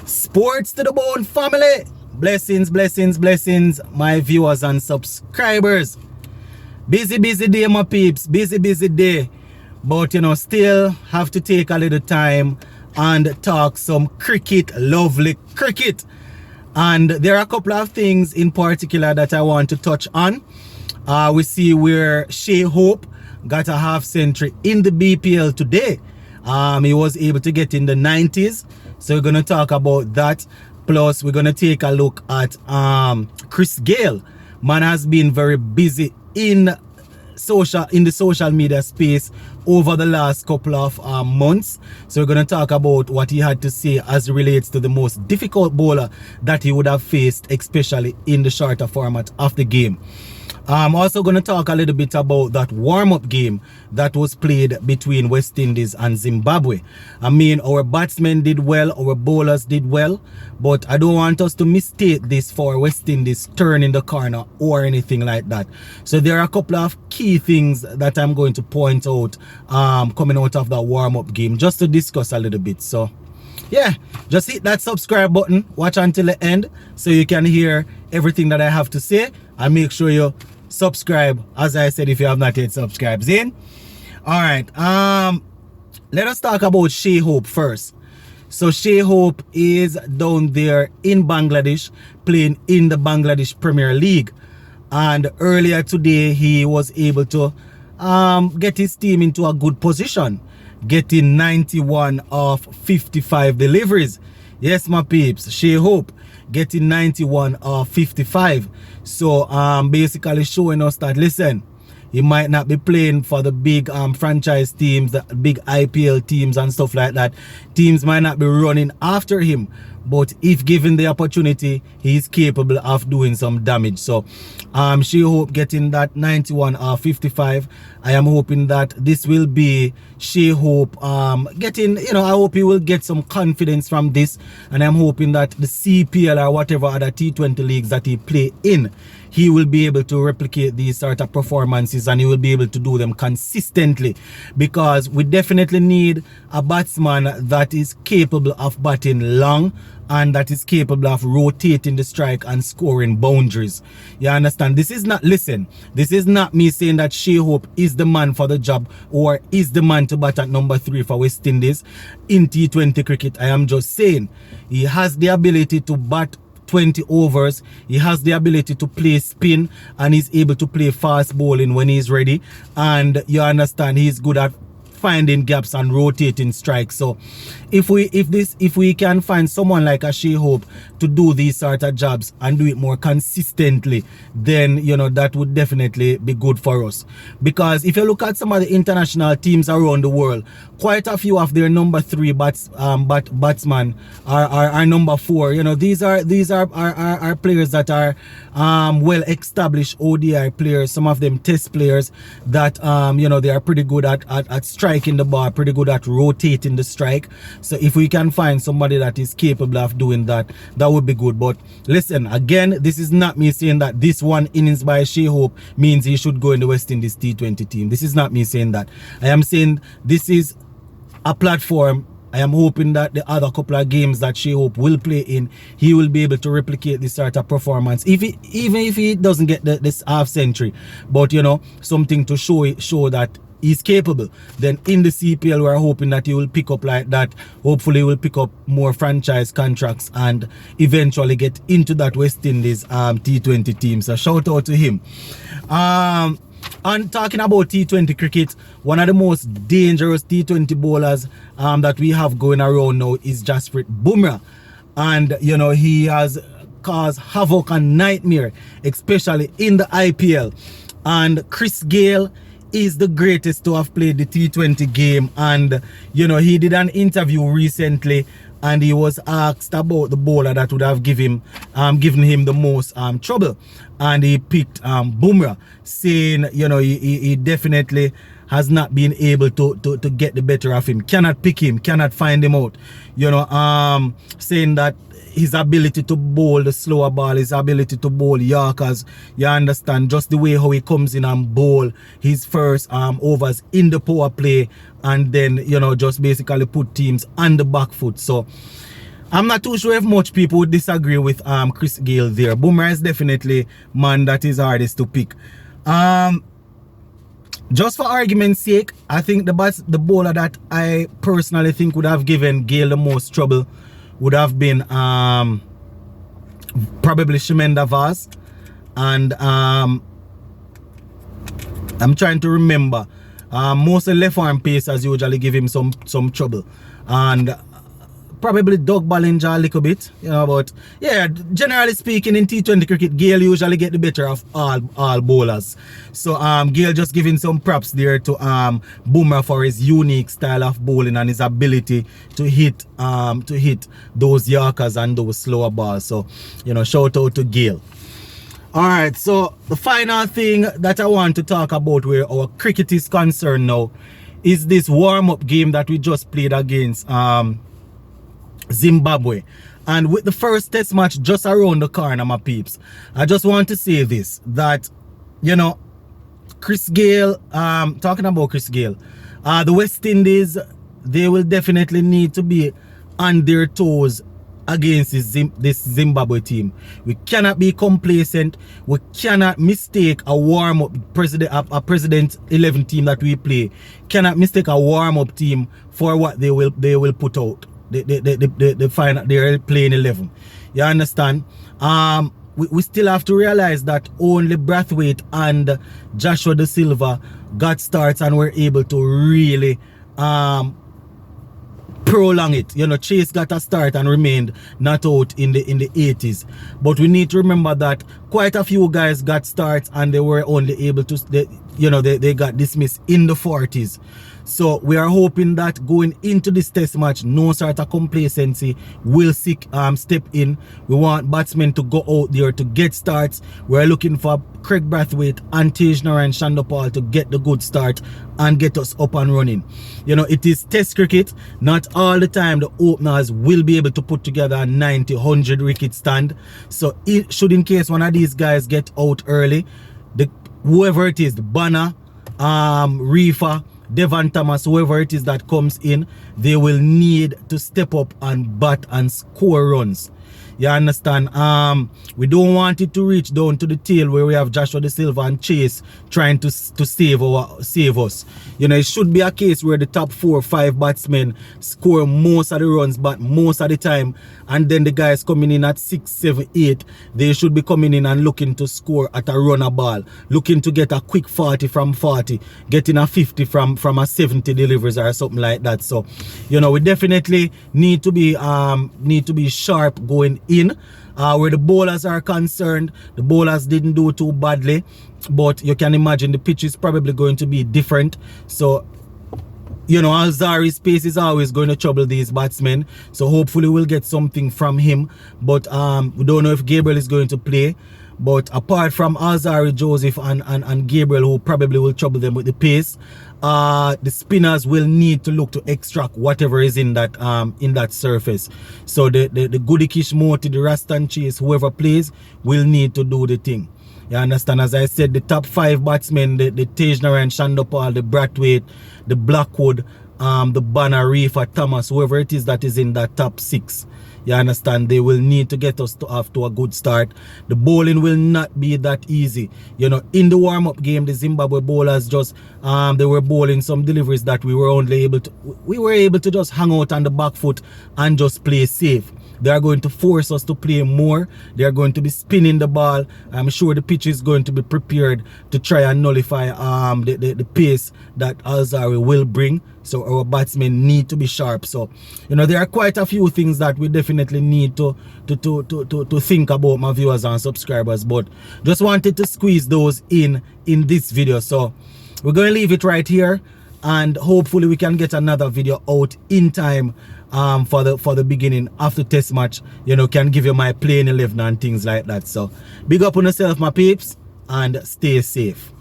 Sports to the bone family. Blessings, blessings, blessings, my viewers and subscribers. Busy day, my peeps. Busy day. But still have to take a little time and talk some cricket, lovely cricket. And there are a couple of things in particular that I want to touch on. We see where Shai Hope got a half century in the BPL today. He was able to get in the 90s. So we're going to talk about that. Plus, we're going to take a look at Gayle. Man has been very busy in the social media space over the last couple of months. So we're going to talk about what he had to say as it relates to the most difficult bowler that he would have faced, especially in the shorter format of the game. I'm also going to talk a little bit about that warm-up game that was played between West Indies and Zimbabwe. I mean, our batsmen did well, our bowlers did well, but I don't want us to mistake this for West Indies turning the corner or anything like that. So there are a couple of key things that I'm going to point out coming out of that warm-up game, just to discuss a little bit. So yeah, just hit that subscribe button, watch until the end so you can hear everything that I have to say, and make sure you subscribe, as I said, if you have not yet subscribed. Zin? Alright, let us talk about Shai Hope first. So Shai Hope is down there in Bangladesh, playing in the Bangladesh Premier League. And earlier today, he was able to get his team into a good position, getting 91 of 55 deliveries. Yes, my peeps, Shai Hope getting 91 of 55. So basically showing us that, listen, he might not be playing for the big franchise teams, the big IPL teams and stuff like that. Teams might not be running after him, but if given the opportunity, he is capable of doing some damage. So Shai Hope getting that 91 or 55. I am hoping that this will be Shai Hope getting, I hope he will get some confidence from this, and I'm hoping that the CPL or whatever other T20 leagues that he play in, he will be able to replicate these sort of performances, and he will be able to do them consistently, because we definitely need a batsman that is capable of batting long and that is capable of rotating the strike and scoring boundaries. You understand? This is not, listen, this is not me saying that Shai Hope is the man for the job or is the man to bat at number 3 for West Indies in T20 cricket. I am just saying he has the ability to bat 20 overs, he has the ability to play spin, and he's able to play fast bowling when he's ready. And you understand, he's good at finding gaps and rotating strikes. So if we can find someone like a Shai Hope to do these sort of jobs and do it more consistently, then that would definitely be good for us. Because if you look at some of the international teams around the world, quite a few of their number 3 batsmen are number 4. These are players that are well established ODI players, some of them test players that they are pretty good at striking the ball, pretty good at rotating the strike. So if we can find somebody that is capable of doing that, that would be good. But listen, again, this is not me saying that this one innings by Shai Hope means he should go in the West Indies T20 team. This is not me saying that. I am saying this is a platform. I am hoping that the other couple of games that Shai Hope will play in, he will be able to replicate this sort of performance. Even if he doesn't get this half century, but something to show that he's capable. Then in the CPL, we're hoping that he will pick up like that. Hopefully he will pick up more franchise contracts and eventually get into that West Indies T20 team. So shout out to him. And talking about T20 cricket, one of the most dangerous T20 bowlers that we have going around now is Jasprit Bumrah. And he has caused havoc and nightmare, especially in the IPL. And Gayle is the greatest to have played the T20 game. And he did an interview recently, and he was asked about the bowler that would have given him the most trouble, and he picked Bumrah, saying he definitely has not been able to get the better of him, cannot pick him, cannot find him out, saying that his ability to bowl the slower ball, his ability to bowl Yorkers, you understand, just the way how he comes in and bowl his first overs in the power play, and then just basically put teams on the back foot. So I'm not too sure if much people would disagree with Chris Gayle there. Boomer is definitely man that is hardest to pick. Just for argument's sake, I think the bowler that I personally think would have given Gayle the most trouble would have been probably Shemenda Vaz. And I'm trying to remember. Most of the left arm pacers usually give him some trouble. And probably Doug Ballinger a little bit, you know, but yeah, generally speaking in T20 cricket, Gayle usually get the better of all bowlers. So Gayle just giving some props there to Boomer for his unique style of bowling and his ability to hit those Yorkers and those slower balls. So, you know, shout out to Gayle. Alright, so the final thing that I want to talk about where our cricket is concerned now is this warm-up game that we just played against Zimbabwe. And with the first test match just around the corner, my peeps, I just want to say this, that, you know, Chris Gayle, talking about Chris Gayle, the West Indies, they will definitely need to be on their toes against this Zimbabwe team. We cannot be complacent. We cannot mistake a warm-up president 11 team that we play. Cannot mistake a warm-up team for what they will put out. They find out they're playing 11. You understand? We still have to realize that only Brathwaite and Joshua Da Silva got starts and were able to really prolong it. You know, Chase got a start and remained not out in the 80s. But we need to remember that quite a few guys got starts and they were only able to, they got dismissed in the 40s. So we are hoping that going into this test match, no sort of complacency will step in. We want batsmen to go out there to get starts. We're looking for Craig Brathwaite and Tej and Shandopal to get the good start and get us up and running. You know, it is test cricket. Not all the time the openers will be able to put together a 90, 100 wicket stand. So it should, in case one of these guys get out early, whoever it is, the Banner, Reefer, Devon Thomas, whoever it is that comes in, they will need to step up and bat and score runs. You understand? We don't want it to reach down to the tail where we have Joshua Da Silva and Chase trying to save us. You know, it should be a case where the top 4 or 5 batsmen score most of the runs, but most of the time, and then the guys coming in at 6, 7, 8, they should be coming in and looking to score at a runner ball, looking to get a quick 40 from 40, getting a 50 from a 70 deliveries or something like that. So, you know, we definitely need to be sharp going in. Where the bowlers are concerned, the bowlers didn't do too badly, but you can imagine the pitch is probably going to be different. So, you know, Alzari's pace is always going to trouble these batsmen, so hopefully we'll get something from him. But we don't know if Gabriel is going to play. But apart from Alzari, Joseph and Gabriel, who probably will trouble them with the pace, the spinners will need to look to extract whatever is in that surface. So the Goody Kishmoti, the Rastan Chase, whoever plays, will need to do the thing. You understand? As I said, the top 5 batsmen, the Tej Narayan, Shandopal, the Brathwaite, the Blackwood, the Banner, Reefer, Thomas, whoever it is that is in that top 6. You understand? They will need to get us off to a good start. The bowling will not be that easy. You know, in the warm-up game, the Zimbabwe bowlers just they were bowling some deliveries that we were able to just hang out on the back foot and just play safe. They are going to force us to play more. They are going to be spinning the ball. I'm sure the pitch is going to be prepared to try and nullify the pace that Alzari will bring. So our batsmen need to be sharp. So, you know, there are quite a few things that we definitely need to think about, my viewers and subscribers. But just wanted to squeeze those in this video. So we're going to leave it right here, and hopefully we can get another video out in time for the beginning after test match. You know, can give you my playing 11 and things like that. So big up on yourself, my peeps, and stay safe.